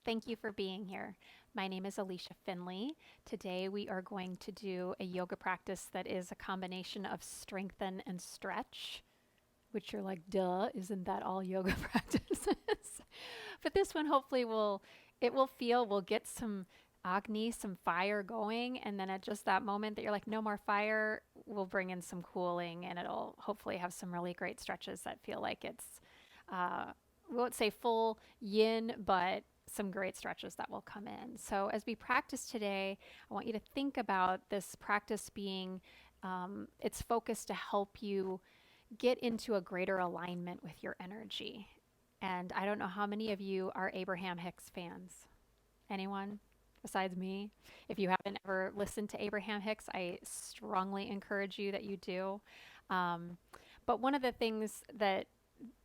Thank you for being here. My name is Alicia Finley. Today we are going to do a yoga practice that is a combination of strengthen and stretch, which you're like, duh, isn't that all yoga practices? But this one hopefully we'll get some agni, some fire going, and then at just that moment that you're like, no more fire, we'll bring in some cooling and it'll hopefully have some really great stretches that feel like it's we won't say full yin, but some great stretches that will come in. So as we practice today, I want you to think about this practice being it's focused to help you get into a greater alignment with your energy. And I don't know how many of you are Abraham Hicks fans. Anyone besides me? If you haven't ever listened to Abraham Hicks, I strongly encourage you that you do. But one of the things that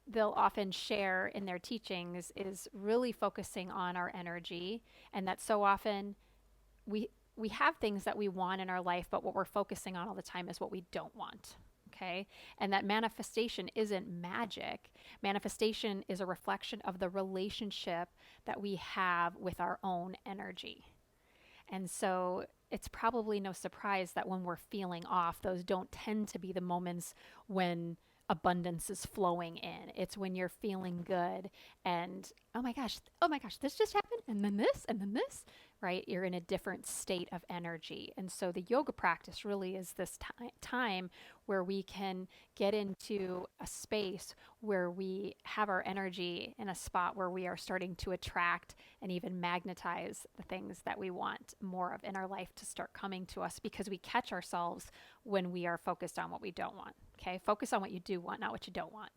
they'll often share in their teachings is really focusing on our energy, and that so often we we have things that we want in our life, but what we're focusing on all the time is what we don't want. Okay. And that manifestation isn't magic. Manifestation is a reflection of the relationship that we have with our own energy. And so it's probably no surprise that when we're feeling off, those don't tend to be the moments when abundance is flowing in. It's when you're feeling good and oh my gosh, this just happened, and then this, right? You're in a different state of energy. And so the yoga practice really is this time where we can get into a space where we have our energy in a spot where we are starting to attract and even magnetize the things that we want more of in our life to start coming to us, because we catch ourselves when we are focused on what we don't want. Okay, focus on what you do want, not what you don't want.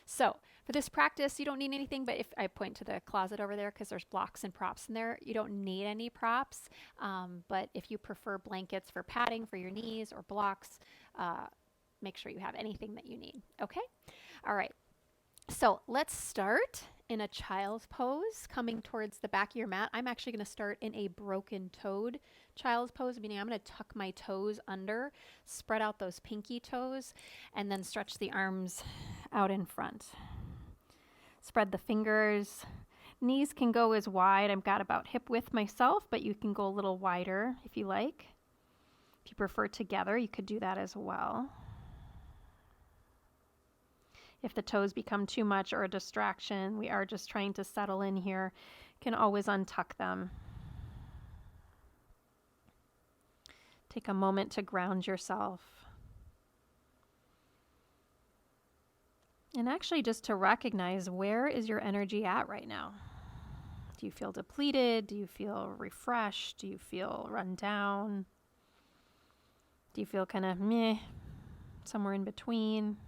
So for this practice, you don't need anything, but if I point to the closet over there, because there's blocks and props in there, you don't need any props. But if you prefer blankets for padding for your knees or blocks, make sure you have anything that you need. Okay? All right. So let's start in a child's pose, coming towards the back of your mat. I'm actually going to start in a broken toed child's pose, meaning I'm going to tuck my toes under, spread out those pinky toes, and then stretch the arms out in front. Spread the fingers. Knees can go as wide. I've got about hip width myself, but you can go a little wider if you like. If you prefer together, you could do that as well. If the toes become too much or a distraction, we are just trying to settle in here. You can always untuck them. Take a moment to ground yourself. And actually just to recognize, where is your energy at right now? Do you feel depleted? Do you feel refreshed? Do you feel run down? Do you feel kind of meh, somewhere in between?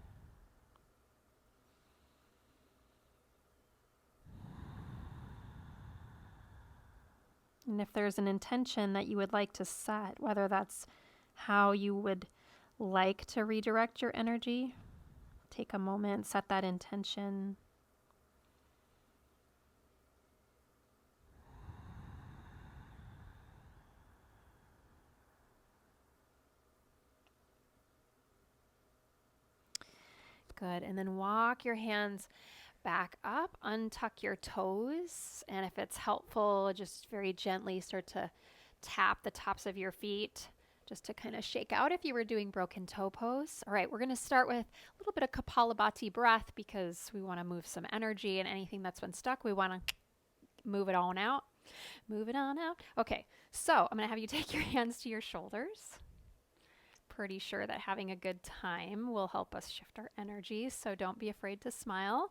And if there's an intention that you would like to set, whether that's how you would like to redirect your energy, take a moment, set that intention. Good. And then walk your hands back up, untuck your toes, and if it's helpful, just very gently start to tap the tops of your feet just to kind of shake out if you were doing broken toe pose. All right, we're going to start with a little bit of Kapalabhati breath because we want to move some energy, and anything that's been stuck, we want to move it on out. Move it on out. Okay, so I'm going to have you take your hands to your shoulders. Pretty sure that having a good time will help us shift our energy, so don't be afraid to smile.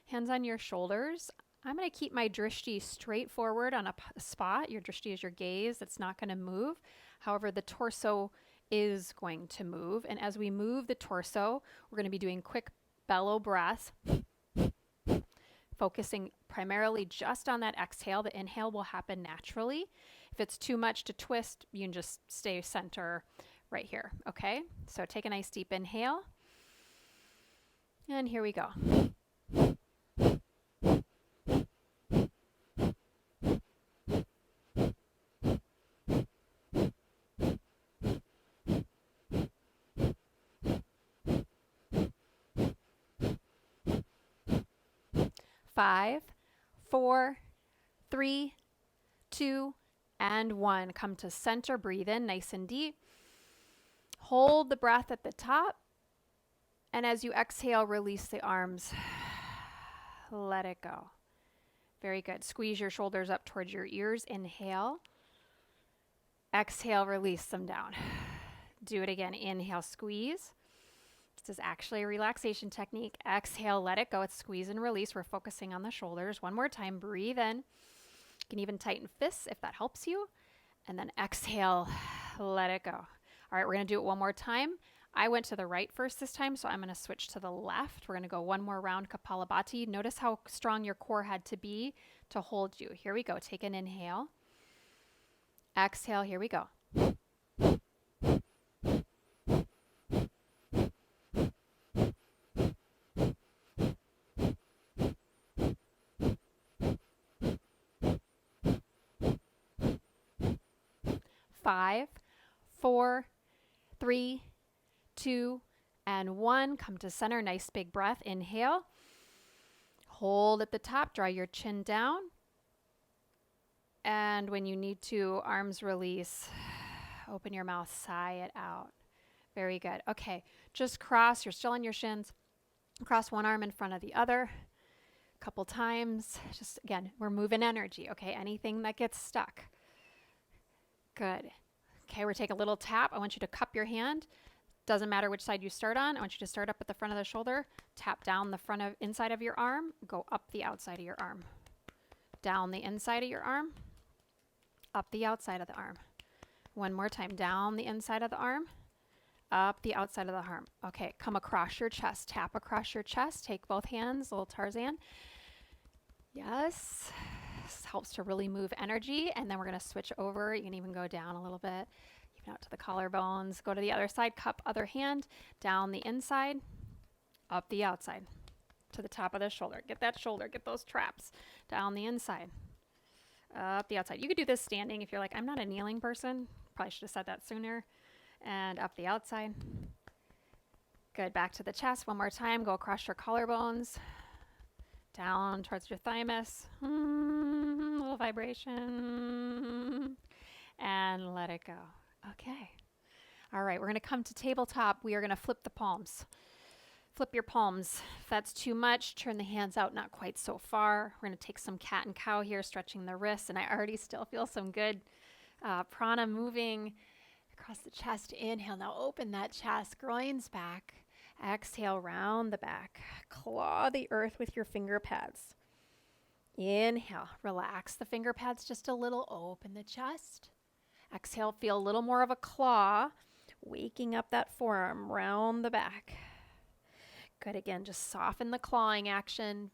Hands on your shoulders. I'm going to keep my drishti straight forward on a spot. Your drishti is your gaze. It's not going to move. However, the torso is going to move. And as we move the torso, we're going to be doing quick bellow breaths, focusing primarily just on that exhale. The inhale will happen naturally. If it's too much to twist, you can just stay center right here. Okay? So take a nice deep inhale. And here we go. 5, 4, 3, 2, and 1. Come to center, breathe in nice and deep. Hold the breath at the top. And as you exhale, release the arms. Let it go. Very good. Squeeze your shoulders up towards your ears. Inhale. Exhale, release them down. Do it again. Inhale, squeeze. This is actually a relaxation technique. Exhale, let it go. It's squeeze and release. We're focusing on the shoulders. One more time. Breathe in. You can even tighten fists if that helps you. And then exhale, let it go. All right, we're going to do it one more time. I went to the right first this time, so I'm going to switch to the left. We're going to go one more round, Kapalabhati. Notice how strong your core had to be to hold you. Here we go. Take an inhale. Exhale. Here we go. 5, 4, 3, 2, and 1. Come to center. Nice big breath. Inhale. Hold at the top. Draw your chin down. And when you need to, arms release. Open your mouth. Sigh it out. Very good. Okay. Just cross. You're still on your shins. Cross one arm in front of the other. A couple times. Just again, we're moving energy. Okay. Anything that gets stuck. Good. Okay, we're taking a little tap. I want you to cup your hand. Doesn't matter which side you start on. I want you to start up at the front of the shoulder. Tap down the inside of your arm. Go up the outside of your arm. Down the inside of your arm. Up the outside of the arm. One more time. Down the inside of the arm. Up the outside of the arm. Okay, come across your chest. Tap across your chest. Take both hands, little Tarzan. Yes. This helps to really move energy. And then we're going to switch over. You can even go down a little bit, even out to the collarbones. Go to the other side, cup other hand, down the inside, up the outside, to the top of the shoulder. Get that shoulder, get those traps, down the inside, up the outside. You could do this standing if you're like, I'm not a kneeling person. Probably should have said that sooner. And up the outside. Good, back to the chest. One more time, go across your collarbones. Down towards your thymus, little vibration, and let it go. Okay. All right, we're going to come to tabletop. We are going to flip the palms. Flip your palms. If that's too much, turn the hands out not quite so far. We're going to take some cat and cow here, stretching the wrists, and I already still feel some good prana moving across the chest. Inhale, now open that chest, groins back. Exhale, round the back. Claw the earth with your finger pads. Inhale, relax the finger pads just a little. Open the chest. Exhale, feel a little more of a claw. Waking up that forearm, round the back. Good, again, just soften the clawing action.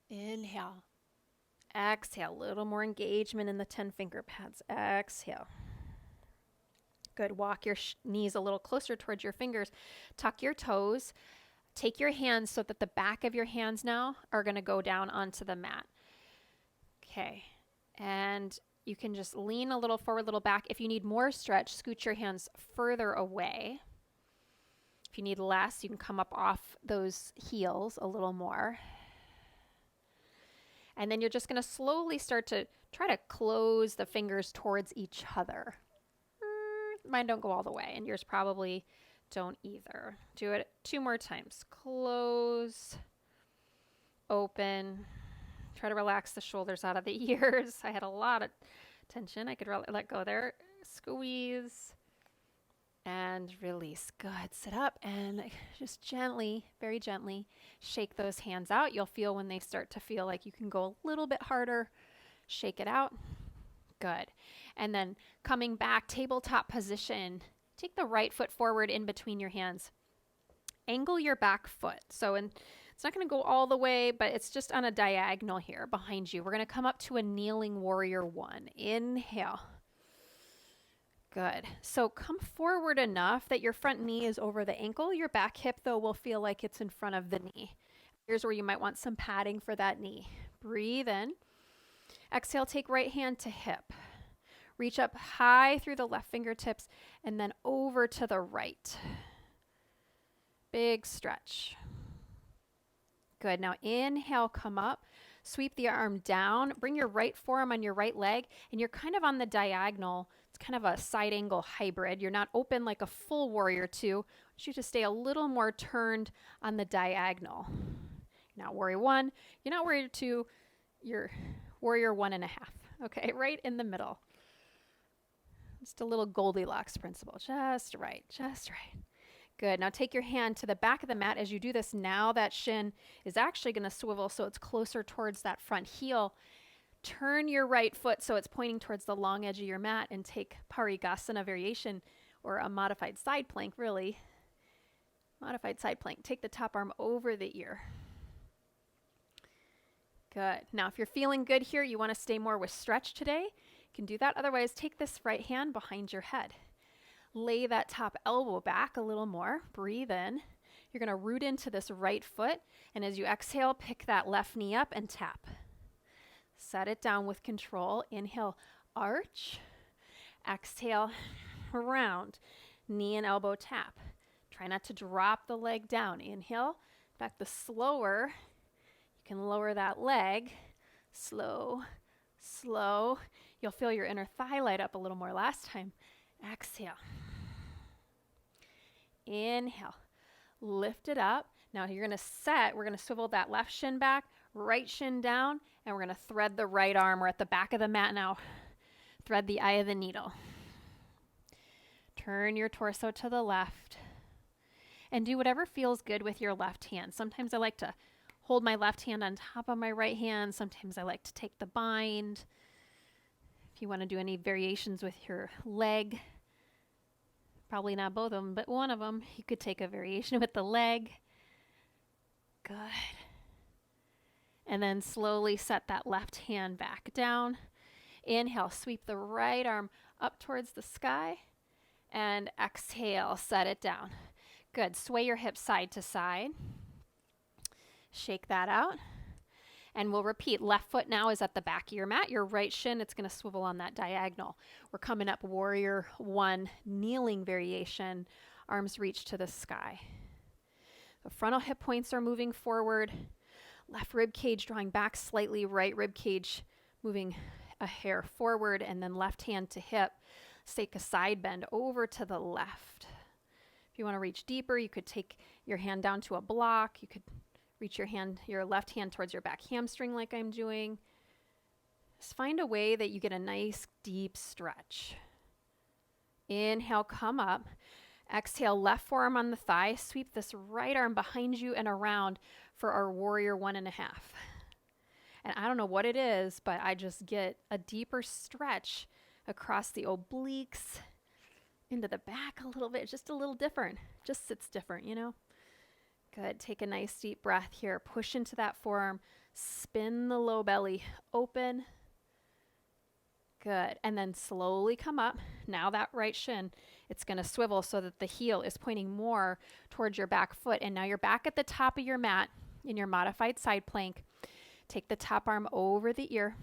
Inhale. Exhale, a little more engagement in the 10 finger pads. Exhale. Good. Walk your knees a little closer towards your fingers. Tuck your toes. Take your hands so that the back of your hands now are going to go down onto the mat. Okay. And you can just lean a little forward, a little back. If you need more stretch, scoot your hands further away. If you need less, you can come up off those heels a little more. And then you're just going to slowly start to try to close the fingers towards each other. Mine don't go all the way, and yours probably don't either. Do it 2 more times. Close, open. Try to relax the shoulders out of the ears. I had a lot of tension. I could let go there. Squeeze and release. Good. Sit up and just gently, very gently, shake those hands out. You'll feel when they start to feel like you can go a little bit harder. Shake it out. Good. And then coming back, tabletop position. Take the right foot forward in between your hands. Angle your back foot. So it's not going to go all the way, but it's just on a diagonal here behind you. We're going to come up to a kneeling warrior 1. Inhale. Good. So come forward enough that your front knee is over the ankle. Your back hip, though, will feel like it's in front of the knee. Here's where you might want some padding for that knee. Breathe in. Exhale, take right hand to hip. Reach up high through the left fingertips and then over to the right. Big stretch. Good. Now inhale, come up. Sweep the arm down, bring your right forearm on your right leg, and you're kind of on the diagonal. It's kind of a side angle hybrid. You're not open like a full warrior two. I want you to stay a little more turned on the diagonal. You're not warrior one, you're not warrior two, you're warrior 1.5. Okay, right in the middle. Just a little Goldilocks principle. Just right, just right. Good. Now take your hand to the back of the mat. As you do this, now that shin is actually going to swivel so it's closer towards that front heel. Turn your right foot so it's pointing towards the long edge of your mat and take Parigasana variation, or a modified side plank, really. Modified side plank. Take the top arm over the ear. Good. Now if you're feeling good here, you want to stay more with stretch today, you can do that. Otherwise, take this right hand behind your head. Lay that top elbow back a little more. Breathe in. You're going to root into this right foot. And as you exhale, pick that left knee up and tap. Set it down with control. Inhale, arch. Exhale, round. Knee and elbow tap. Try not to drop the leg down. Inhale. In fact, the slower, you can lower that leg. Slow, slow. You'll feel your inner thigh light up a little more last time. Exhale. Inhale. Lift it up. Now you're going to set. We're going to swivel that left shin back, right shin down, and we're going to thread the right arm. We're at the back of the mat now. Thread the eye of the needle. Turn your torso to the left. And do whatever feels good with your left hand. Sometimes I like to hold my left hand on top of my right hand. Sometimes I like to take the bind. If you want to do any variations with your leg, probably not both of them, but one of them, you could take a variation with the leg. Good. And then slowly set that left hand back down. Inhale, sweep the right arm up towards the sky. And exhale, set it down. Good. Sway your hips side to side. Shake that out. And we'll repeat. Left foot now is at the back of your mat. Your right shin, it's going to swivel on that diagonal. We're coming up warrior one, kneeling variation. Arms reach to the sky. The frontal hip points are moving forward. Left rib cage drawing back slightly. Right rib cage moving a hair forward. And then left hand to hip. Let's take a side bend over to the left. If you want to reach deeper, you could take your hand down to a block. You could reach your left hand towards your back hamstring like I'm doing. Just find a way that you get a nice deep stretch. Inhale, come up. Exhale, left forearm on the thigh. Sweep this right arm behind you and around for our warrior 1.5. And I don't know what it is, but I just get a deeper stretch across the obliques, into the back a little bit, just a little different. Just sits different, you know? Good. Take a nice deep breath here. Push into that forearm. Spin the low belly open. Good. And then slowly come up. Now that right shin, it's going to swivel so that the heel is pointing more towards your back foot. And now you're back at the top of your mat in your modified side plank. Take the top arm over the ear.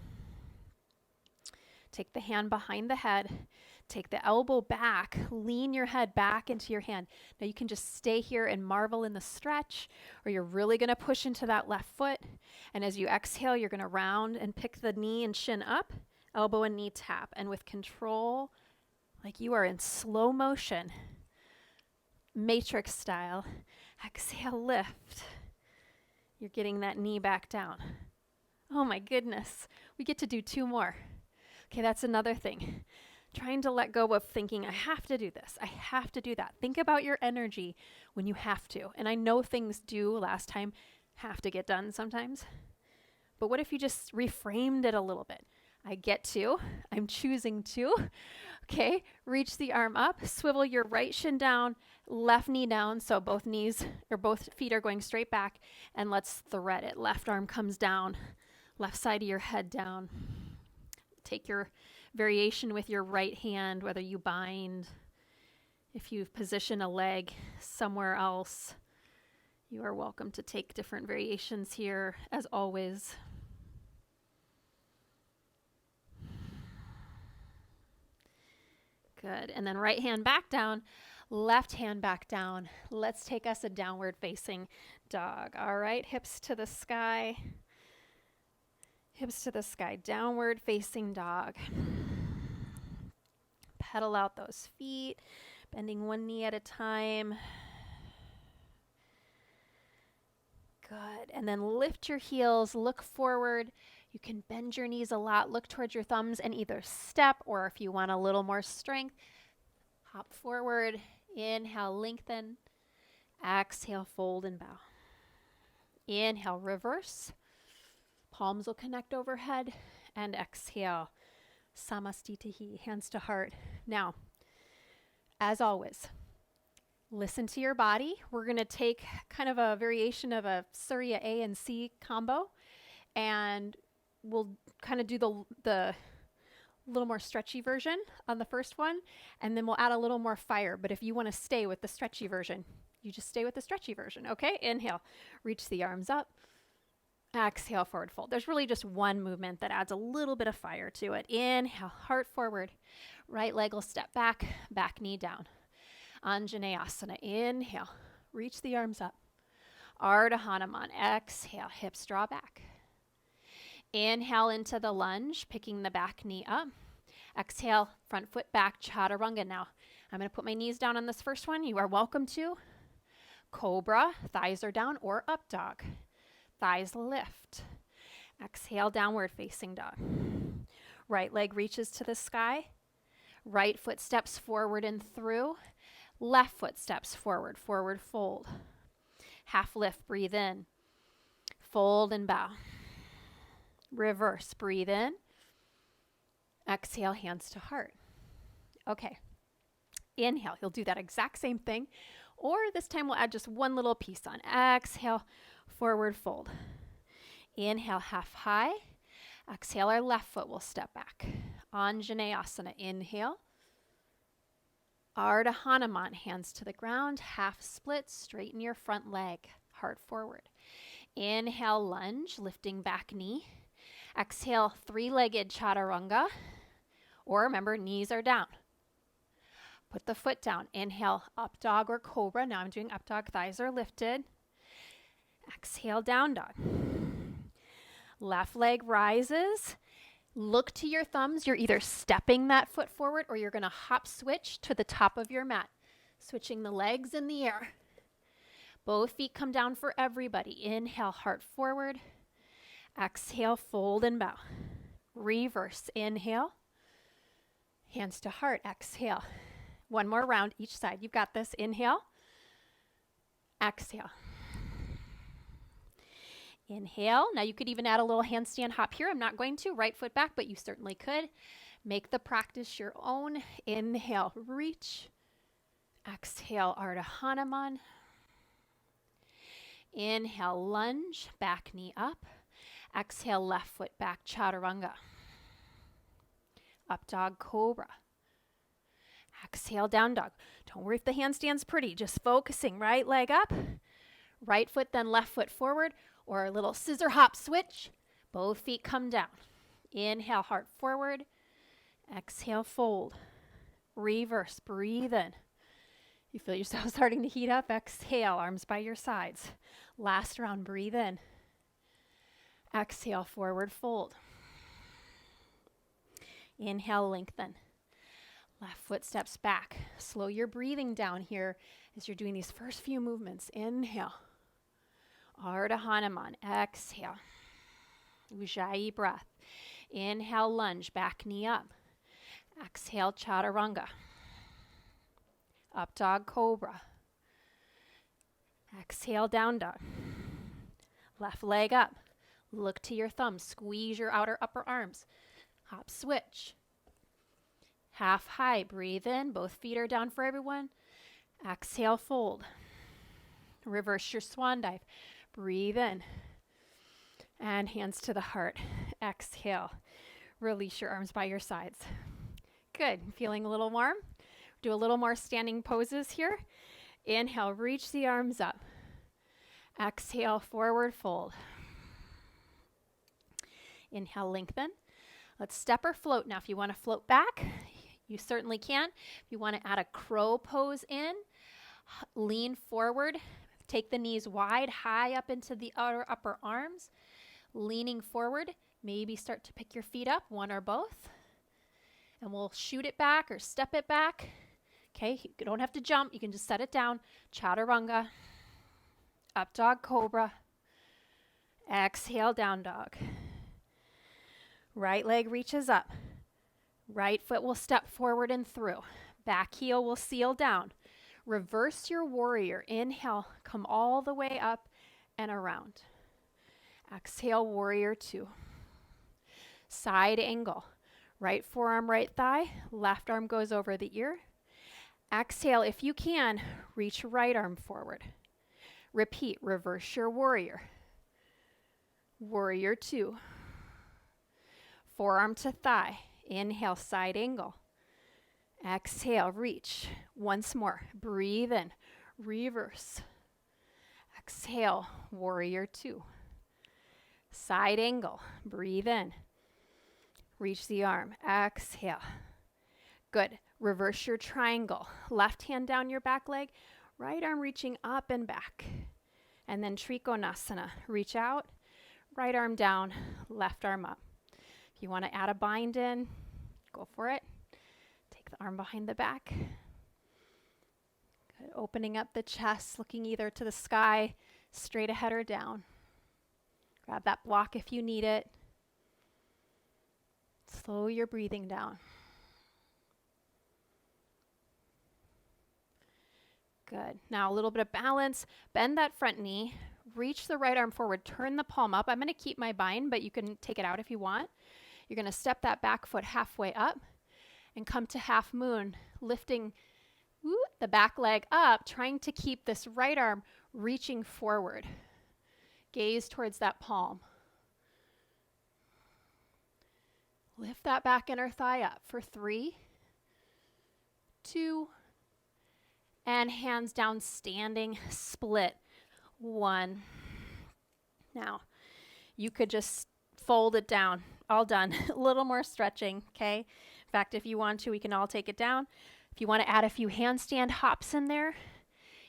Take the hand behind the head. Take the elbow back. Lean your head back into your hand. Now you can just stay here and marvel in the stretch, or you're really going to push into that left foot. And as you exhale, you're going to round and pick the knee and shin up, elbow and knee tap. And with control, like you are in slow motion, matrix style, exhale, lift. You're getting that knee back down. Oh my goodness. We get to do 2 more. Okay, that's another thing. Trying to let go of thinking, I have to do this. I have to do that. Think about your energy when you have to. And I know things do last time have to get done sometimes. But what if you just reframed it a little bit? I get to. I'm choosing to. Okay, reach the arm up. Swivel your right shin down, left knee down. So both knees or both feet are going straight back. And let's thread it. Left arm comes down. Left side of your head down. Take your variation with your right hand, whether you bind. If you position a leg somewhere else, you are welcome to take different variations here, as always. Good. And then right hand back down, left hand back down. Let's take us a downward facing dog. All right, hips to the sky. Hips to the sky, downward facing dog. Pedal out those feet, bending one knee at a time. Good. And then lift your heels, look forward. You can bend your knees a lot, look towards your thumbs and either step, or if you want a little more strength, hop forward. Inhale, lengthen. Exhale, fold and bow. Inhale, reverse. Palms will connect overhead. And exhale, samastitihi, hands to heart. Now, as always, listen to your body. We're going to take kind of a variation of a Surya A and C combo, and we'll kind of do the little more stretchy version on the first one, and then we'll add a little more fire. But if you want to stay with the stretchy version, you just stay with the stretchy version, okay? Inhale, reach the arms up. Exhale, forward fold. There's really just one movement that adds a little bit of fire to it. Inhale, heart forward. Right leg will step back, back knee down. Anjaneyasana. Inhale, reach the arms up. Ardha Hanuman. Exhale, hips draw back. Inhale into the lunge, picking the back knee up. Exhale, front foot back, chaturanga. Now, I'm going to put my knees down on this first one. You are welcome to cobra, thighs are down, or up dog. Thighs lift. Exhale, downward facing dog. Right leg reaches to the sky. Right foot steps forward and through. Left foot steps forward, forward fold. Half lift, breathe in. Fold and bow. Reverse, breathe in. Exhale, hands to heart. Okay. Inhale, you'll do that exact same thing. Or this time we'll add just one little piece on. Exhale, forward fold. Inhale, half high. Exhale, our left foot will step back. Anjaneyasana. Inhale. Ardha Hanuman, hands to the ground, half split, straighten your front leg, heart forward. Inhale, lunge, lifting back knee. Exhale, three-legged chaturanga. Or remember, knees are down. Put the foot down. Inhale, up dog or cobra. Now I'm doing up dog, thighs are lifted. Exhale, down dog. Left leg rises. Look to your thumbs. You're either stepping that foot forward or you're going to hop switch to the top of your mat. Switching the legs in the air. Both feet come down for everybody. Inhale, heart forward. Exhale, fold and bow. Reverse. Inhale. Hands to heart. Exhale. One more round each side. You've got this. Inhale. Exhale. Inhale. Now you could even add a little handstand hop here. I'm not going to. Right foot back, but you certainly could. Make the practice your own. Inhale, reach. Exhale, Ardha Hanuman. Inhale, lunge, back knee up. Exhale, left foot back, chaturanga. Up dog, cobra. Exhale, down dog. Don't worry if the handstand's pretty. Just focusing. Right leg up. Right foot, then left foot forward. Or a little scissor hop switch. Both feet come down. Inhale, heart forward. Exhale, fold. Reverse, breathe in. You feel yourself starting to heat up. Exhale, arms by your sides. Last round, breathe in. Exhale, forward fold. Inhale, lengthen. Left foot steps back. Slow your breathing down here as you're doing these first few movements. Inhale. Ardha Hanuman. Exhale. Ujjayi breath. Inhale, lunge, back knee up. Exhale, chaturanga. Up dog, cobra. Exhale, down dog. Left leg up. Look to your thumbs. Squeeze your outer upper arms. Hop switch. Half high. Breathe in. Both feet are down for everyone. Exhale, fold. Reverse your swan dive. Breathe in. And hands to the heart. Exhale. Release your arms by your sides. Good. Feeling a little warm? Do a little more standing poses here. Inhale, reach the arms up. Exhale, forward fold. Inhale, lengthen. Let's step or float. Now, if you want to float back, you certainly can. If you want to add a crow pose in, lean forward. Take the knees wide, high up into the outer upper arms. Leaning forward. Maybe start to pick your feet up, one or both. And we'll shoot it back or step it back. Okay, you don't have to jump. You can just set it down. Chaturanga. Up dog cobra. Exhale, down dog. Right leg reaches up. Right foot will step forward and through. Back heel will seal down. Reverse your warrior. Inhale, come all the way up and around. Exhale, warrior two. Side angle. Right forearm, right thigh. Left arm goes over the ear. Exhale, if you can, reach right arm forward. Repeat, reverse your warrior. Warrior two. Forearm to thigh. Inhale, side angle. Exhale, reach. Once more. Breathe in. Reverse. Exhale, warrior two. Side angle. Breathe in. Reach the arm. Exhale. Good. Reverse your triangle. Left hand down your back leg. Right arm reaching up and back. And then Trikonasana. Reach out. Right arm down. Left arm up. If you want to add a bind in, go for it. Take the arm behind the back. Good. Opening up the chest, looking either to the sky, straight ahead or down. Grab that block if you need it. Slow your breathing down. Good. Now a little bit of balance. Bend that front knee. Reach the right arm forward. Turn the palm up. I'm going to keep my bind, but you can take it out if you want. You're going to step that back foot halfway up and come to half moon, lifting the back leg up, trying to keep this right arm reaching forward. Gaze towards that palm. Lift that back inner thigh up for 3, 2, and hands down, standing, split. 1. Now, you could just fold it down. All done. A little more stretching, okay? In fact, if you want to, we can all take it down. If you want to add a few handstand hops in there,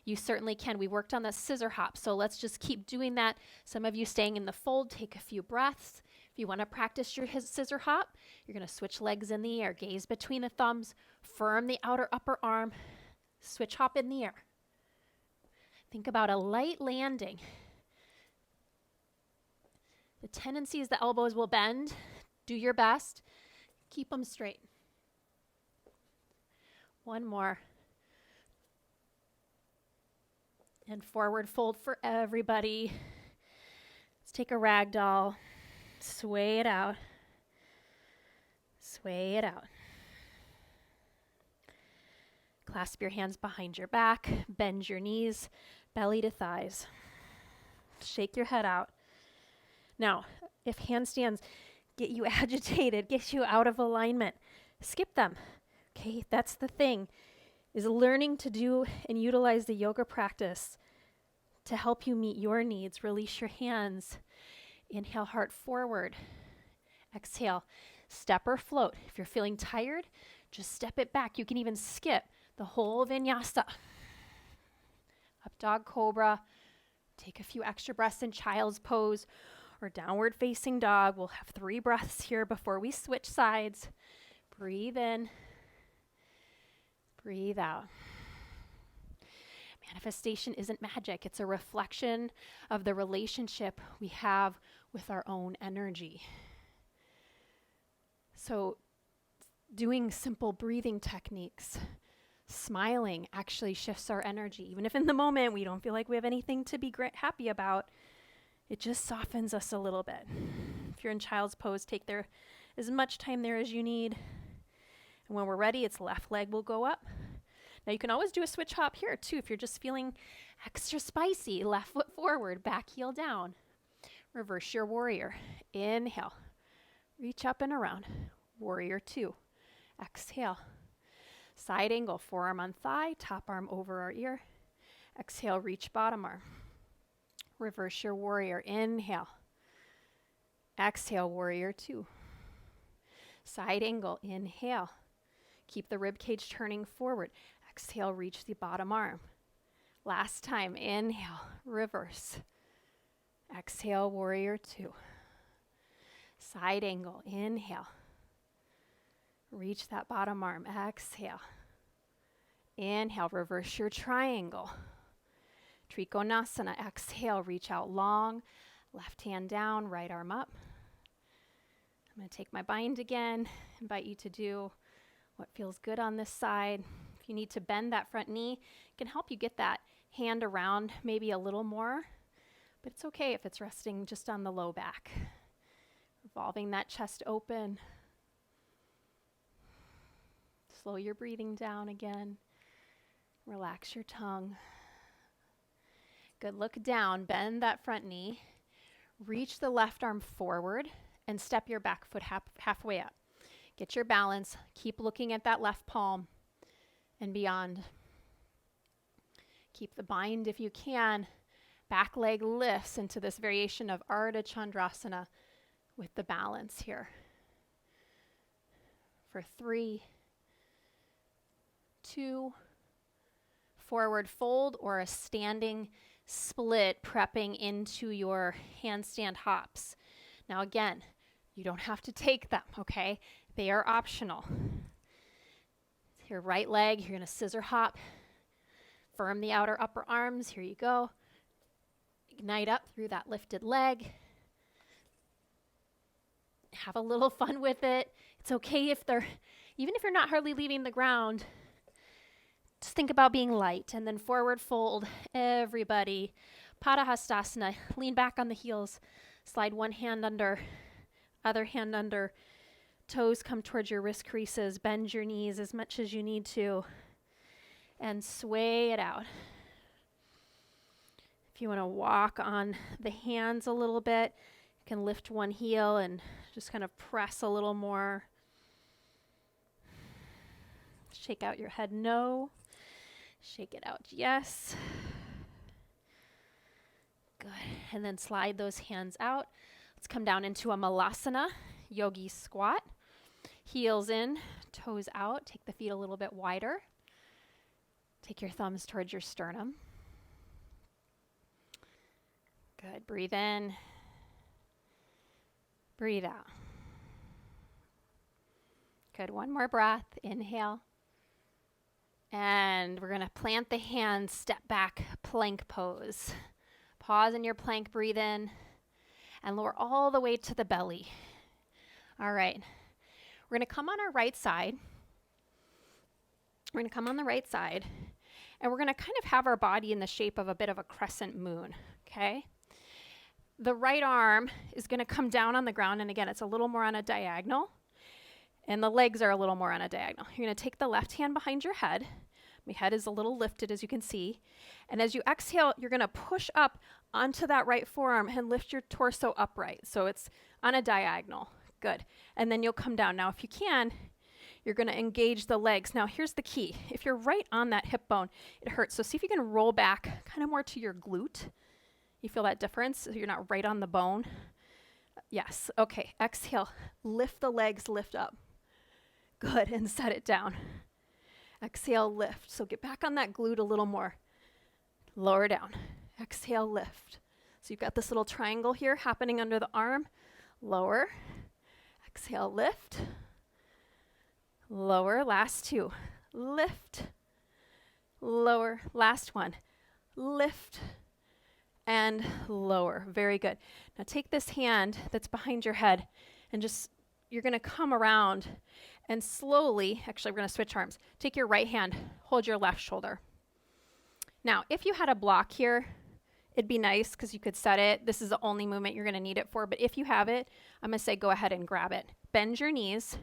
you certainly can. We worked on the scissor hop, so let's just keep doing that. Some of you staying in the fold, take a few breaths. If you want to practice your scissor hop, you're going to switch legs in the air. Gaze between the thumbs, firm the outer upper arm, switch hop in the air. Think about a light landing. The tendency is the elbows will bend. Do your best. Keep them straight. One more. And forward fold for everybody. Let's take a rag doll. Sway it out. Sway it out. Clasp your hands behind your back. Bend your knees, belly to thighs. Shake your head out. Now, if handstands get you agitated, get you out of alignment, skip them. Okay, that's the thing, is learning to do and utilize the yoga practice to help you meet your needs. Release your hands. Inhale, heart forward. Exhale, step or float. If you're feeling tired, just step it back. You can even skip the whole vinyasa. Up dog cobra. Take a few extra breaths in child's pose or downward facing dog. We'll have 3 breaths here before we switch sides. Breathe in. Breathe out. Manifestation isn't magic. It's a reflection of the relationship we have with our own energy. So doing simple breathing techniques, smiling actually shifts our energy. Even if in the moment we don't feel like we have anything to be happy about, it just softens us a little bit. If you're in child's pose, take there as much time there as you need. And when we're ready, its left leg will go up. Now you can always do a switch hop here too if you're just feeling extra spicy. Left foot forward, back heel down. Reverse your warrior. Inhale. Reach up and around. Warrior 2. Exhale. Side angle, forearm on thigh, top arm over our ear. Exhale, reach bottom arm. Reverse your warrior. Inhale. Exhale, warrior 2. Side angle, inhale. Keep the rib cage turning forward. Exhale, reach the bottom arm. Last time, inhale, reverse. Exhale, warrior 2. Side angle, inhale. Reach that bottom arm, exhale. Inhale, reverse your triangle. Trikonasana, exhale, reach out long. Left hand down, right arm up. I'm going to take my bind again, invite you to do what feels good on this side. If you need to bend that front knee, it can help you get that hand around maybe a little more, but it's okay if it's resting just on the low back. Revolving that chest open. Slow your breathing down again. Relax your tongue. Good, look down, bend that front knee. Reach the left arm forward and step your back foot halfway up. Get your balance. Keep looking at that left palm and beyond. Keep the bind if you can. Back leg lifts into this variation of Ardha Chandrasana with the balance here. For 3, 2, forward fold or a standing split, prepping into your handstand hops. Now again, you don't have to take them, okay? They are optional. Your right leg, you're gonna scissor hop. Firm the outer upper arms, here you go. Ignite up through that lifted leg. Have a little fun with it. It's okay even if you're not hardly leaving the ground, just think about being light, and then forward fold, everybody. Padahastasana, lean back on the heels, slide one hand under, other hand under, toes come towards your wrist creases, bend your knees as much as you need to, and sway it out. If you want to walk on the hands a little bit, you can lift one heel and just kind of press a little more. Shake out your head, no. Shake it out, yes. Good. And then slide those hands out. Let's come down into a malasana, yogi squat. Heels in, toes out. Take the feet a little bit wider. Take your thumbs towards your sternum. Good. Breathe in. Breathe out. Good. One more breath. Inhale. And we're going to plant the hands, step back, plank pose. Pause in your plank, breathe in, and lower all the way to the belly. All right. We're going to come on our right side. We're going to come on the right side, and we're going to kind of have our body in the shape of a bit of a crescent moon, okay? The right arm is going to come down on the ground, and again, it's a little more on a diagonal, and the legs are a little more on a diagonal. You're going to take the left hand behind your head. My head is a little lifted, as you can see. And as you exhale, you're going to push up onto that right forearm and lift your torso upright. So it's on a diagonal. Good. And then you'll come down. Now, if you can, you're going to engage the legs. Now, here's the key. If you're right on that hip bone, it hurts. So see if you can roll back kind of more to your glute. You feel that difference? So you're not right on the bone. Yes. Okay. Exhale. Lift the legs, lift up. Good. And set it down. Exhale, lift. So get back on that glute a little more. Lower down. Exhale, lift. So you've got this little triangle here happening under the arm. Lower. Exhale, lift. Lower. Last two. Lift. Lower. Last one. Lift. And lower. Very good. Now take this hand that's behind your head and you're going to come around and slowly, actually we're going to switch arms. Take your right hand, hold your left shoulder. Now, if you had a block here, it'd be nice because you could set it. This is the only movement you're going to need it for, but if you have it, I'm going to say go ahead and grab it. Bend your knees.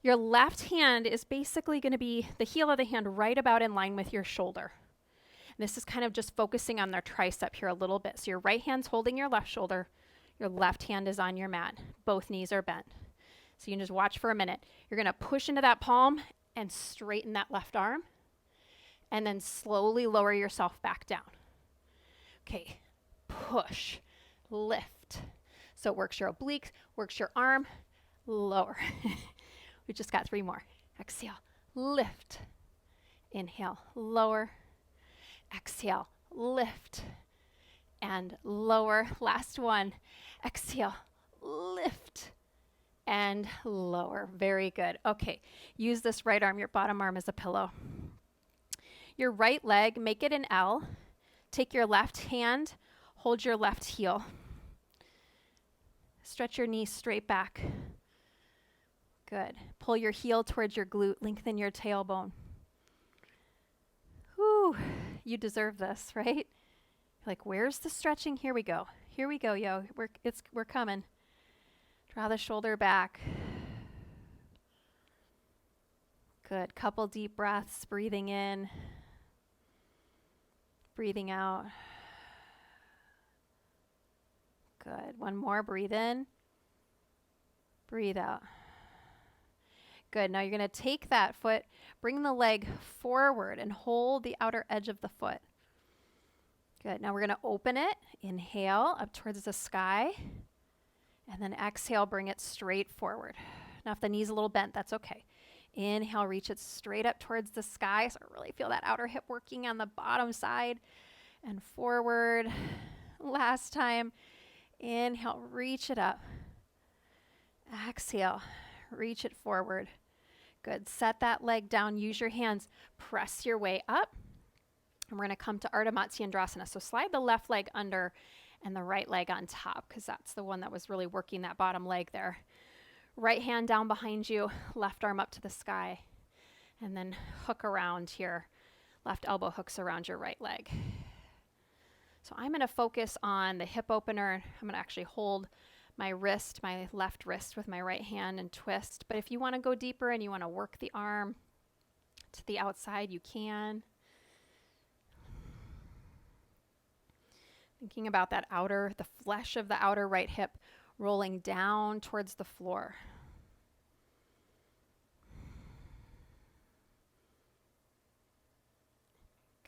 Your left hand is basically going to be the heel of the hand right about in line with your shoulder. This is kind of just focusing on their tricep here a little bit. So your right hand's holding your left shoulder. Your left hand is on your mat. Both knees are bent. So you can just watch for a minute. You're going to push into that palm and straighten that left arm. And then slowly lower yourself back down. Okay, push, lift. So it works your obliques, works your arm, lower. We just got 3 more. Exhale, lift. Inhale, lower. Exhale, lift. And lower. Last one. Exhale, lift, and lower. Very good. Okay, use this right arm, your bottom arm as a pillow. Your right leg, make it an L. Take your left hand, hold your left heel. Stretch your knees straight back. Good. Pull your heel towards your glute, lengthen your tailbone. Whew, you deserve this, right? Like, where's the stretching? Here we go. Here we go, yo. We're coming. Draw the shoulder back. Good. Couple deep breaths, breathing in, breathing out. Good. One more. Breathe in. Breathe out. Good. Now you're going to take that foot, bring the leg forward and hold the outer edge of the foot. Good. Now we're going to open it. Inhale up towards the sky. And then exhale, bring it straight forward. Now if the knee's a little bent, that's okay. Inhale, reach it straight up towards the sky. So really feel that outer hip working on the bottom side. And forward. Last time. Inhale, reach it up. Exhale, reach it forward. Good. Set that leg down. Use your hands. Press your way up. And we're going to come to Ardha Matsyendrasana. So slide the left leg under and the right leg on top, because that's the one that was really working that bottom leg there. Right hand down behind you, left arm up to the sky. And then hook around here. Left elbow hooks around your right leg. So I'm going to focus on the hip opener. I'm going to actually hold my wrist, my left wrist with my right hand and twist. But if you want to go deeper and you want to work the arm to the outside, you can. Thinking about that the flesh of the outer right hip rolling down towards the floor.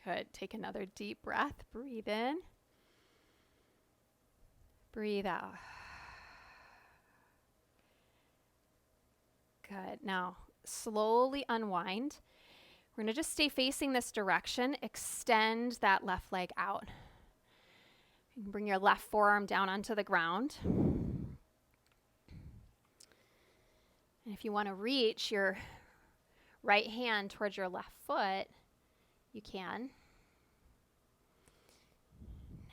Good. Take another deep breath. Breathe in. Breathe out. Good. Now, slowly unwind. We're going to just stay facing this direction. Extend that left leg out. You can bring your left forearm down onto the ground. And if you want to reach your right hand towards your left foot, you can.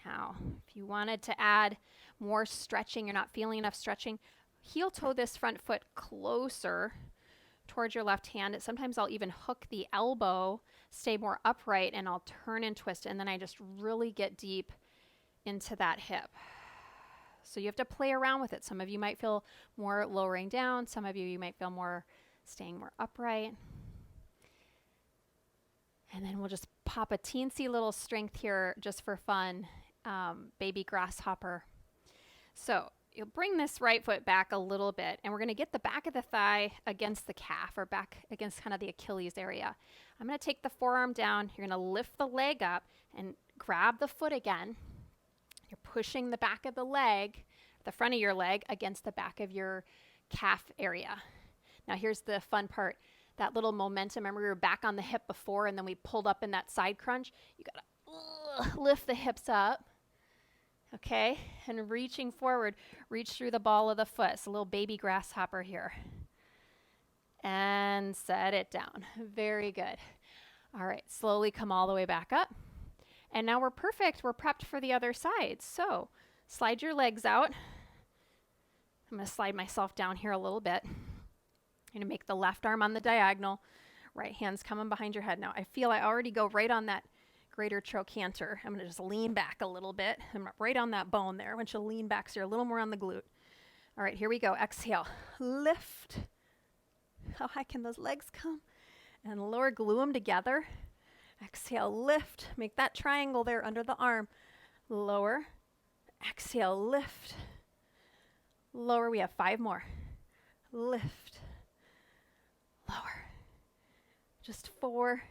Now, if you wanted to add more stretching, you're not feeling enough stretching, heel toe this front foot closer towards your left hand. Sometimes I'll even hook the elbow, stay more upright, and I'll turn and twist, and then I just really get deep into that hip. So you have to play around with it. Some of you might feel more lowering down. Some of you might feel more staying more upright. And then we'll just pop a teensy little strength here just for fun. Baby grasshopper. So you'll bring this right foot back a little bit, and we're going to get the back of the thigh against the calf, or back against kind of the Achilles area. I'm going to take the forearm down. You're going to lift the leg up and grab the foot again. You're pushing the back of the leg, the front of your leg, against the back of your calf area. Now here's the fun part. That little momentum. Remember, we were back on the hip before, and then we pulled up in that side crunch. You got to lift the hips up. Okay, and reaching forward, reach through the ball of the foot. It's a little baby grasshopper here. And set it down. Very good. All right, slowly come all the way back up. And now we're perfect. We're prepped for the other side. So slide your legs out. I'm going to slide myself down here a little bit. I'm going to make the left arm on the diagonal. Right hand's coming behind your head. Now I feel I already go right on that greater trochanter. I'm going to just lean back a little bit. I'm right on that bone there. I want you to lean back so you're a little more on the glute. All right, here we go. Exhale. Lift. How high can those legs come? And lower, glue them together. Exhale, lift. Make that triangle there under the arm. Lower. Exhale, lift. Lower. We have 5 more. Lift. Lower. Just 4.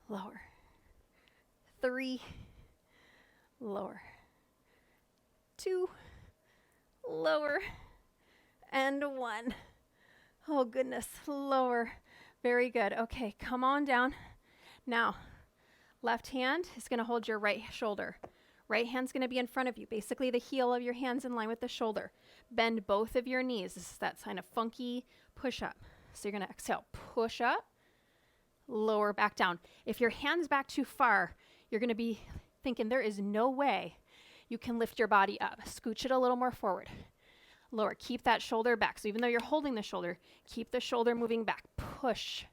Lower. 3. Lower. 2. Lower. And 1. Oh, goodness. Lower. Very good. Okay, come on down. Now, left hand is going to hold your right shoulder. Right hand's going to be in front of you. Basically, the heel of your hand's in line with the shoulder. Bend both of your knees. This is that kind of funky push up. So you're going to exhale, push up, lower back down. If your hand's back too far, you're going to be thinking there is no way you can lift your body up. Scooch it a little more forward. Lower. Keep that shoulder back. So even though you're holding the shoulder, keep the shoulder moving back. Push.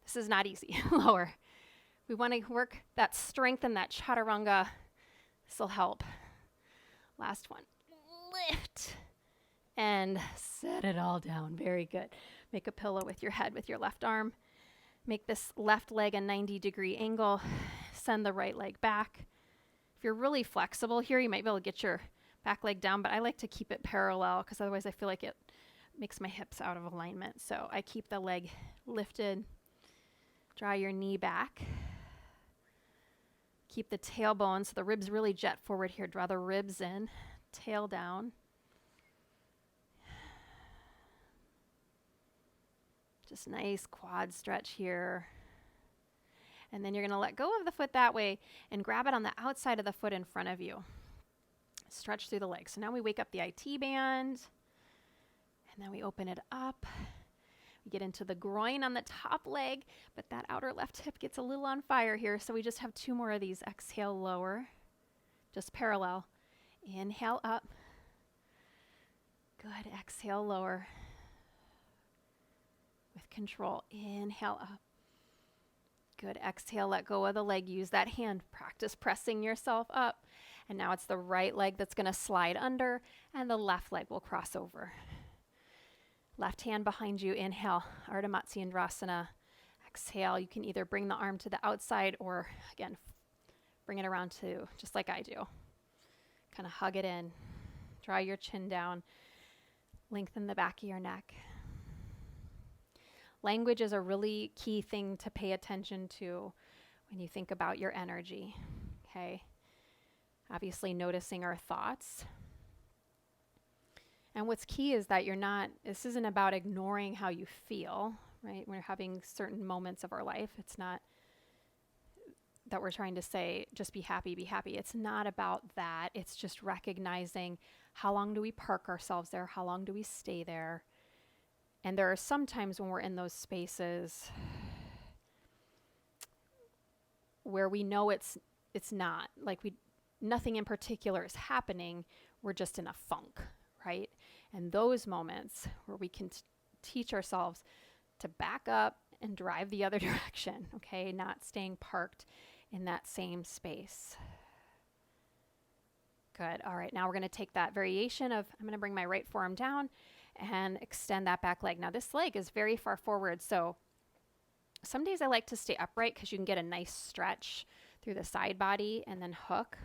This is not easy. Lower. We want to work that strength and that chaturanga. This will help. Last one. Lift. And set it all down. Very good. Make a pillow with your head with your left arm. Make this left leg a 90-degree angle. Send the right leg back. If you're really flexible here, you might be able to get your back leg down, but I like to keep it parallel because otherwise I feel like it makes my hips out of alignment. So I keep the leg lifted. Draw your knee back. Keep the tailbone so the ribs really jet forward here. Draw the ribs in, tail down. Just nice quad stretch here. And then you're going to let go of the foot that way and grab it on the outside of the foot in front of you. Stretch through the legs. So now we wake up the IT band, and then we open it up. We get into the groin on the top leg, but that outer left hip gets a little on fire here, so we just have 2 more of these. Exhale, lower, just parallel. Inhale, up. Good. Exhale, lower. With control. Inhale, up. Good. Exhale, let go of the leg. Use that hand. Practice pressing yourself up. And now it's the right leg that's going to slide under, and the left leg will cross over. Left hand behind you. Inhale, Ardha Matsyendrasana. Exhale, you can either bring the arm to the outside or, again, bring it around to just like I do. Kind of hug it in. Draw your chin down. Lengthen the back of your neck. Language is a really key thing to pay attention to when you think about your energy, okay? Obviously noticing our thoughts. And what's key is that this isn't about ignoring how you feel, right? We're having certain moments of our life. It's not that we're trying to say, just be happy, be happy. It's not about that. It's just recognizing how long do we park ourselves there? How long do we stay there? And there are some times when we're in those spaces where we know it's not, like nothing in particular is happening. We're just in a funk, right? And those moments where we can teach ourselves to back up and drive the other direction, okay? Not staying parked in that same space. Good. All right, now we're going to take that variation of, I'm going to bring my right forearm down and extend that back leg. Now this leg is very far forward, so some days I like to stay upright because you can get a nice stretch through the side body and then hook.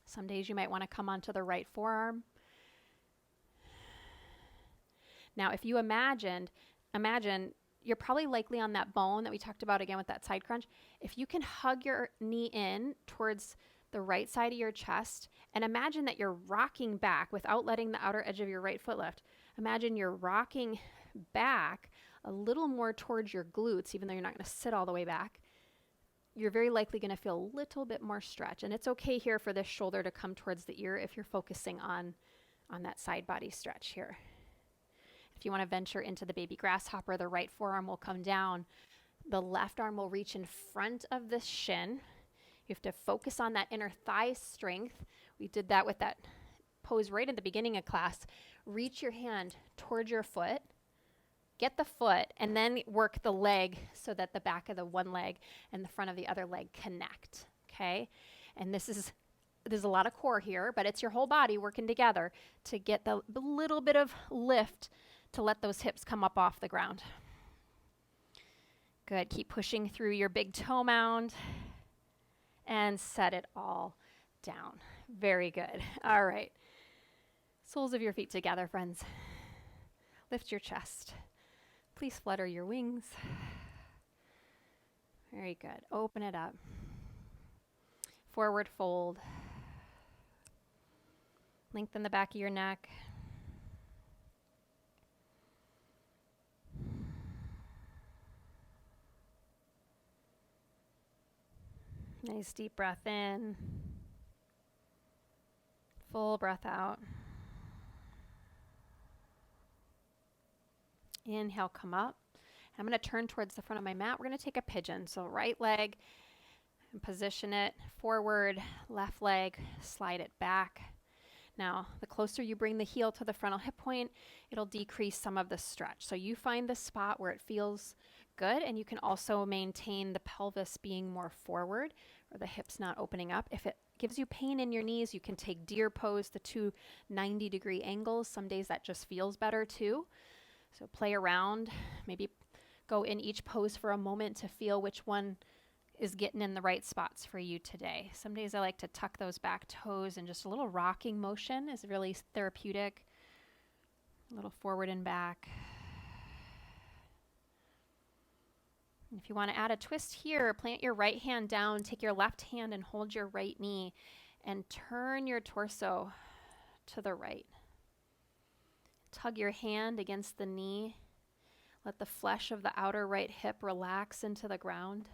Some days you might want to come onto the right forearm. Now if you imagine you're probably likely on that bone that we talked about again with that side crunch. If you can hug your knee in towards the right side of your chest and imagine that you're rocking back without letting the outer edge of your right foot lift. Imagine you're rocking back a little more towards your glutes, even though you're not going to sit all the way back. You're very likely going to feel a little bit more stretch. And it's okay here for this shoulder to come towards the ear if you're focusing on that side body stretch here. If you want to venture into the baby grasshopper, the right forearm will come down. The left arm will reach in front of the shin. You have to focus on that inner thigh strength. We did that with that pose right at the beginning of class. Reach your hand towards your foot. Get the foot and then work the leg so that the back of the one leg and the front of the other leg connect, okay? And there's a lot of core here, but it's your whole body working together to get the little bit of lift to let those hips come up off the ground. Good. Keep pushing through your big toe mound and set it all down. Very good. All right. Soles of your feet together, friends. Lift your chest. Please flutter your wings. Very good. Open it up. Forward fold. Lengthen the back of your neck. Nice deep breath in. Full breath out. Inhale, come up. I'm going to turn towards the front of my mat. We're going to take a pigeon. So right leg, and position it forward, left leg, slide it back. Now, the closer you bring the heel to the frontal hip point, it'll decrease some of the stretch. So you find the spot where it feels good, and you can also maintain the pelvis being more forward or the hips not opening up. If it gives you pain in your knees, you can take deer pose, the two 90-degree angles. Some days that just feels better too. So play around, maybe go in each pose for a moment to feel which one is getting in the right spots for you today. Some days I like to tuck those back toes, and just a little rocking motion is really therapeutic. A little forward and back. And if you want to add a twist here, plant your right hand down, take your left hand and hold your right knee, and turn your torso to the right. Tug your hand against the knee. Let the flesh of the outer right hip relax into the ground.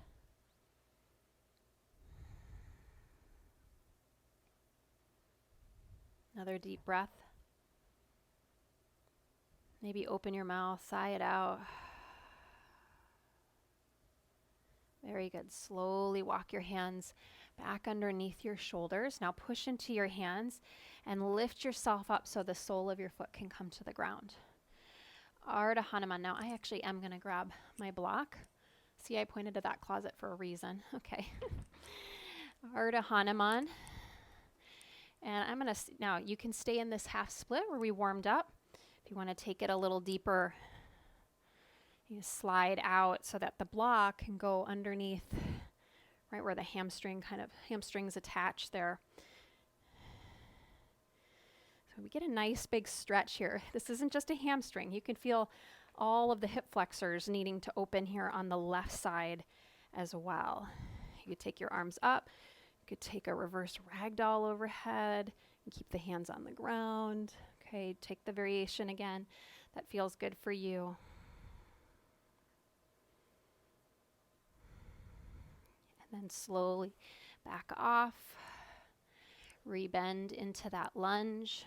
Another deep breath. Maybe open your mouth, sigh it out. Very good. Slowly walk your hands back underneath your shoulders. Now push into your hands and lift yourself up so the sole of your foot can come to the ground. Ardha Hanuman. Now I actually am going to grab my block. See, I pointed to that closet for a reason. Okay. Ardha Hanuman. And I'm going to, now you can stay in this half split where we warmed up. If you want to take it a little deeper, you slide out so that the block can go underneath, right where the hamstrings attach there. So we get a nice big stretch here. This isn't just a hamstring. You can feel all of the hip flexors needing to open here on the left side as well. You could take your arms up. You could take a reverse ragdoll overhead and keep the hands on the ground. Okay, take the variation again. That feels good for you. And then slowly back off. Rebend into that lunge.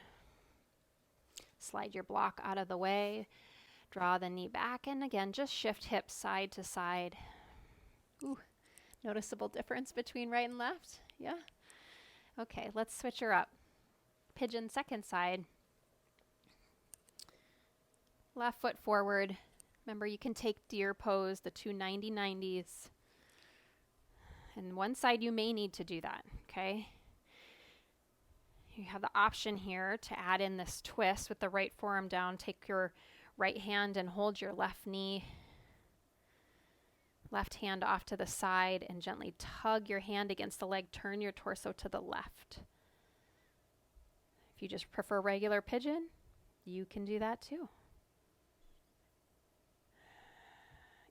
Slide your block out of the way. Draw the knee back, and again, just shift hips side to side. Ooh, noticeable difference between right and left? Yeah? Okay, let's switch her up. Pigeon second side. Left foot forward. Remember, you can take deer pose, the two 90-90s. And one side you may need to do that, okay? You have the option here to add in this twist with the right forearm down. Take your right hand and hold your left knee. Left hand off to the side and gently tug your hand against the leg. Turn your torso to the left. If you just prefer regular pigeon, you can do that too.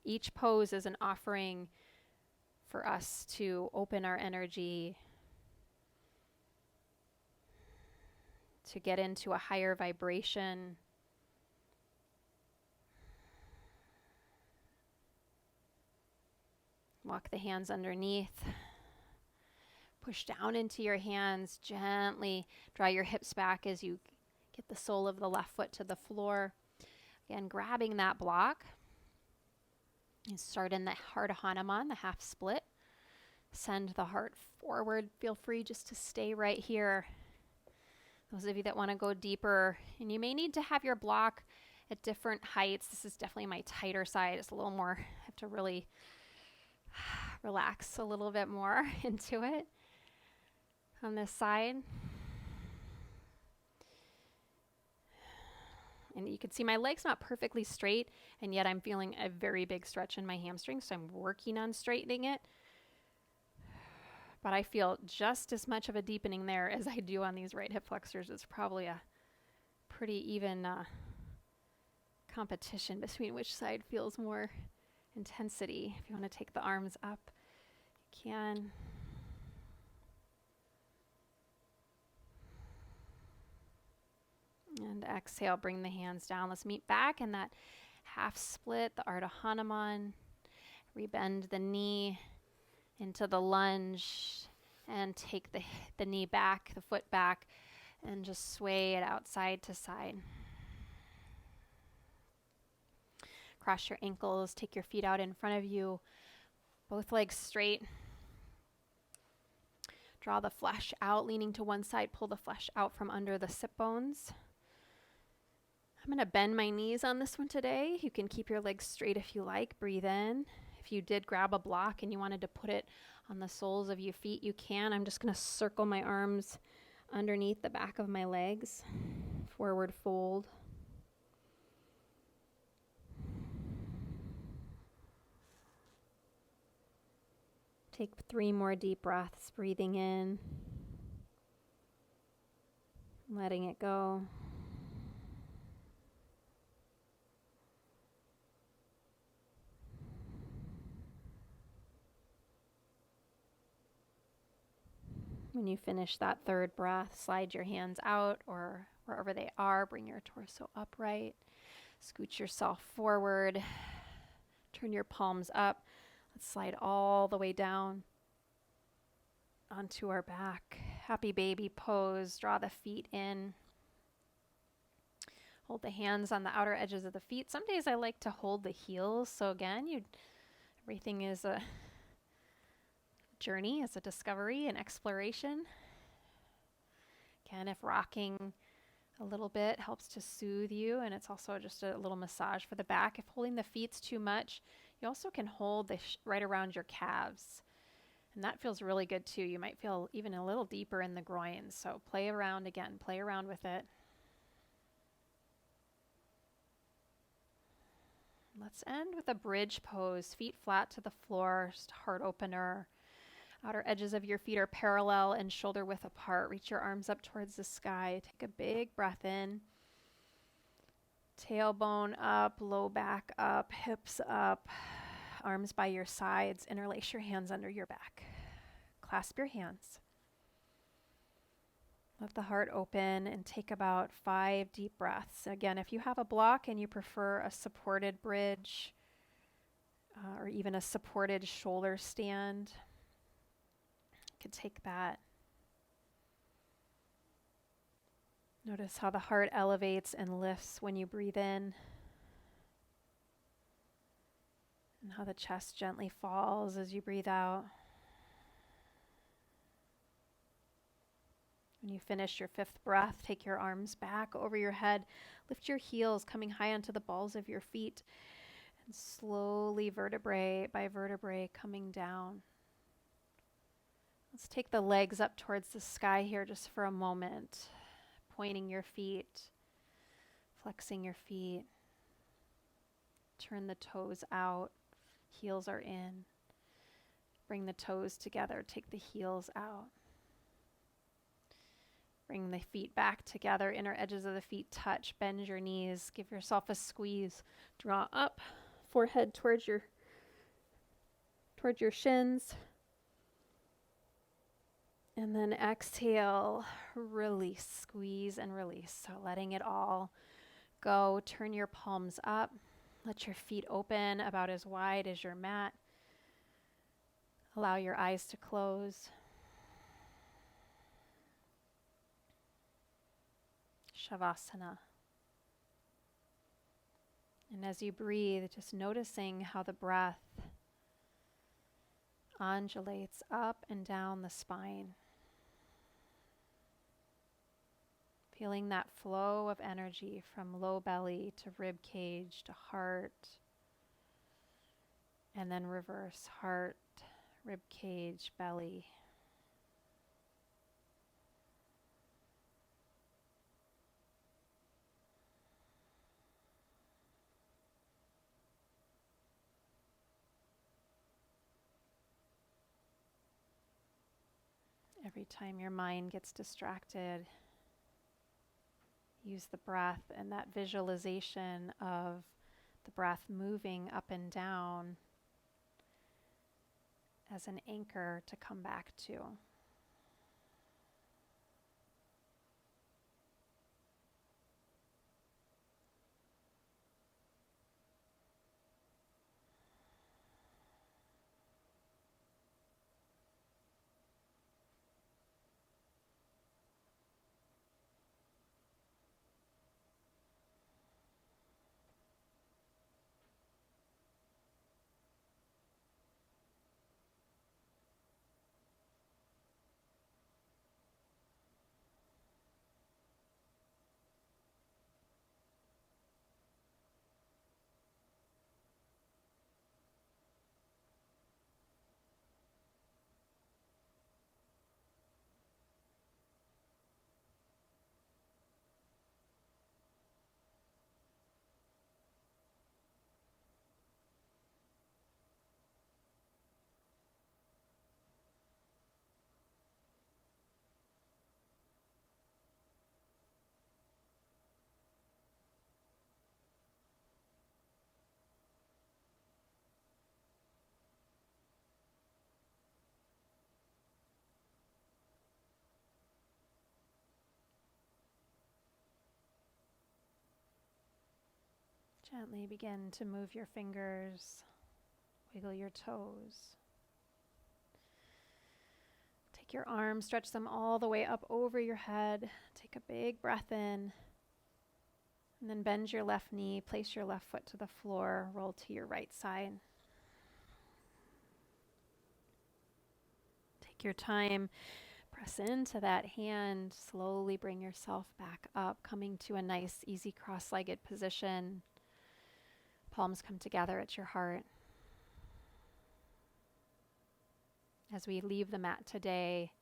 Each pose is an offering for us to open our energy, to get into a higher vibration. Walk the hands underneath. Push down into your hands. Gently draw your hips back as you get the sole of the left foot to the floor. Again, grabbing that block. And start in the Ardha Hanuman, the half split. Send the heart forward. Feel free just to stay right here. Those of you that want to go deeper, and you may need to have your block at different heights. This is definitely my tighter side. It's a little more, I have to really relax a little bit more into it on this side. And you can see my leg's not perfectly straight, and yet I'm feeling a very big stretch in my hamstring, so I'm working on straightening it. But I feel just as much of a deepening there as I do on these right hip flexors. It's probably a pretty even competition between which side feels more intensity. If you want to take the arms up, you can. And exhale, bring the hands down. Let's meet back in that half split, the Ardha Hanuman. Rebend the knee into the lunge and take the knee back, the foot back, and just sway it out side to side. cross your ankles, take your feet out in front of you, both legs straight. Draw the flesh out, leaning to one side, pull the flesh out from under the sit bones. I'm going to bend my knees on this one today. You can keep your legs straight if you like. Breathe in. If you did grab a block and you wanted to put it on the soles of your feet, you can. I'm just going to circle my arms underneath the back of my legs. Forward fold. Take 3 more deep breaths, breathing in, letting it go. When you finish that third breath, slide your hands out or wherever they are. Bring your torso upright. Scoot yourself forward. Turn your palms up. Let's slide all the way down onto our back. Happy baby pose. Draw the feet in. Hold the hands on the outer edges of the feet. Some days I like to hold the heels. So again, everything is a journey, is a discovery, an exploration. Again, if rocking a little bit helps to soothe you, and it's also just a little massage for the back. If holding the feet's too much, you also can hold right around your calves, and that feels really good too. You might feel even a little deeper in the groins, so play around again, play around with it. Let's end with a bridge pose, feet flat to the floor, just heart opener. Outer edges of your feet are parallel and shoulder width apart. Reach your arms up towards the sky. Take a big breath in. Tailbone up, low back up, hips up, arms by your sides. Interlace your hands under your back. Clasp your hands. Let the heart open and take about 5 deep breaths. Again, if you have a block and you prefer a supported bridge or even a supported shoulder stand, could take that. Notice how the heart elevates and lifts when you breathe in, and how the chest gently falls as you breathe out. When you finish your 5th breath, take your arms back over your head, lift your heels coming high onto the balls of your feet, and slowly vertebrae by vertebrae coming down. Let's take the legs up towards the sky here just for a moment. Pointing your feet, flexing your feet. Turn the toes out, heels are in. Bring the toes together, take the heels out. Bring the feet back together, inner edges of the feet touch, bend your knees, give yourself a squeeze. Draw up, forehead towards your shins. And then exhale, release, squeeze and release. So letting it all go. Turn your palms up. Let your feet open about as wide as your mat. Allow your eyes to close. Shavasana. And as you breathe, just noticing how the breath undulates up and down the spine. Feeling that flow of energy from low belly to rib cage to heart, and then reverse, heart, rib cage, belly. Every time your mind gets distracted, use the breath and that visualization of the breath moving up and down as an anchor to come back to. Gently begin to move your fingers, wiggle your toes. Take your arms, stretch them all the way up over your head. Take a big breath in. And then bend your left knee, place your left foot to the floor, roll to your right side. Take your time, press into that hand, slowly bring yourself back up, coming to a nice, easy cross-legged position. Palms come together at your heart. As we leave the mat today,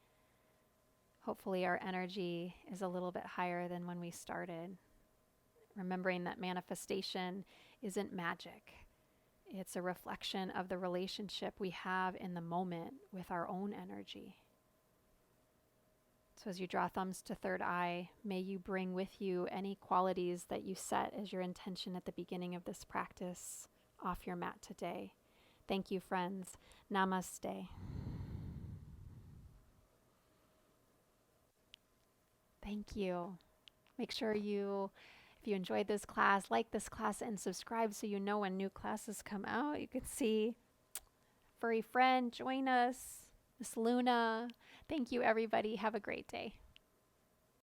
hopefully our energy is a little bit higher than when we started. Remembering that manifestation isn't magic. It's a reflection of the relationship we have in the moment with our own energy. So as you draw thumbs to third eye, may you bring with you any qualities that you set as your intention at the beginning of this practice off your mat today. Thank you, friends. Namaste. Thank you. Make sure if you enjoyed this class, like this class and subscribe so you know when new classes come out. You could see furry friend, join us, Miss Luna. Thank you, everybody. Have a great day.